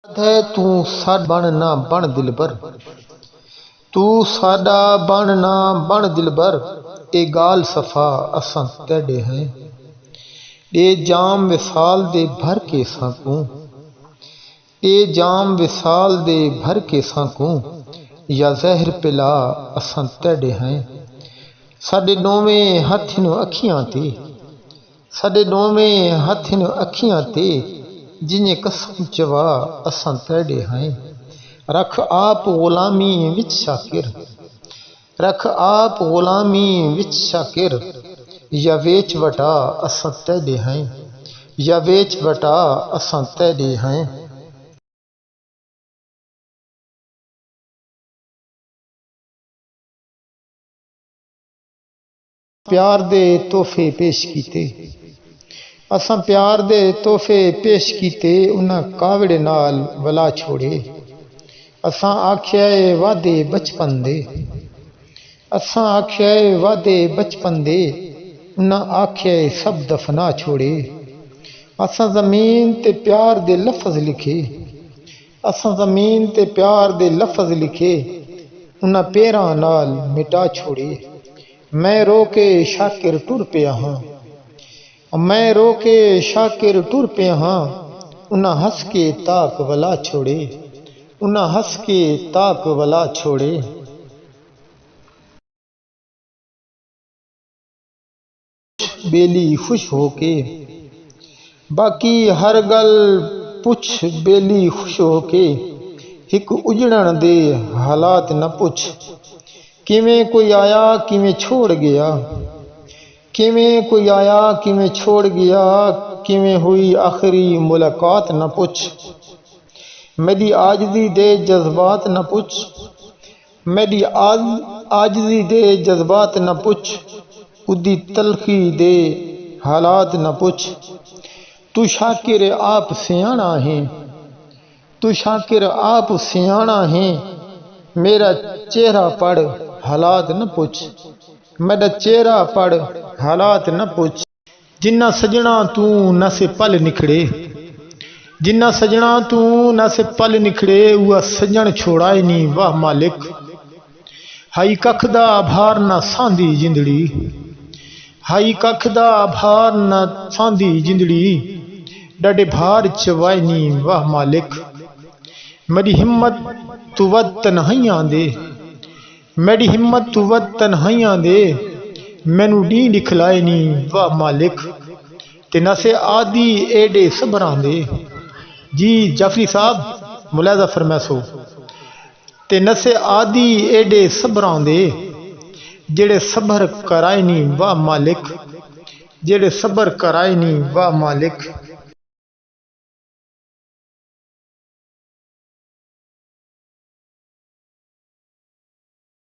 है तू साड बन ना बन दिलबर, तू साडा बन ना बन दिलबर, ए गाल सफा असां तेडे हैं। ए जाम विसाल दे भर के साकू, ए जाम विसाल दे भर के साकू, या जहर पिला असां तेडे हैं। साडे नौवें हथ न अखियां ते, साडे नौवें हथ न अखियां ते, जिन्हें कसम चवा असां तेडे हैं। रख आप गुलामी विच शाकिर, रख आप गुलामी विच शाकिर, या वेच वटा असां तेडे हैं, या वेच वटा असां तेडे हैं। प्यार दे तोहफे पेश कीते, असां प्यार दे तोहफे पेश कीते, उन्हां कावड़े नाल वला छोड़े। असां आख्या ए वादे बचपन दे, असां आख्या ए वादे बचपन दे, उन्हां आख्या ए सब दफना छोड़े। असां ज़मीन ते प्यार दे लफ़ज़ लिखे, असां ज़मीन ते प्यार दे लफ़ज़ लिखे, उन्हां पेरां नाल मिटा छोड़े। मैं रो के शाकिर टुर पिया हां, मैं रो के शाकिर टुर पिया हां, उन्हां हंस के ताक वला छोड़े, उन्हां हंस के ताक वला छोड़े। बेली खुश होके, बाकी हर गल पुछ बेली खुश होके, हिक उजड़न दे हालात न पुछ। किवें कोई आया किवें छोड़ गया, किवें कोई आया किवें छोड़ गया, किवें हुई आखिरी मुलाकात न पुछ। मेरी आजजी दे जज्बात न पुछ, मेरी आजजी दे जज्बात न पुछ, उदी तलखी दे हालात न पुछ। तू शाकिर आप सियाणा है, तू शाकिर आप सियाणा है, मेरा चेहरा पढ़ हालात न पुछ, मेरा चेहरा पढ़ हालात न पुछ। जिन्ना सजना तू न से पल निखड़े, जिन्ना सजना तू न से पल निखड़े, वह सजन छोड़ाए नी वाह मालिक। हाई कख दा भार न सांदी जिंदड़ी, हाई कख दा भार न सांदी जिंदड़ी, डडे भार चवाए नी वाह मालिक। मेरी हिम्मत तू वद तन्हाइयां दे, मेरी हिम्मत तू वद तन्हाइयां दे, मैनू डी दिखलाए नी वाह मालिक। ते नसे आदि एडे सबरां दे, जी जाफरी साहब मुलाजा फरमैसो। ते नसे आदि एडे सबरां दे, जेड़े सबर कराए नी वाह मालिक, जेड़े सबर कराए नी वाह मालिक।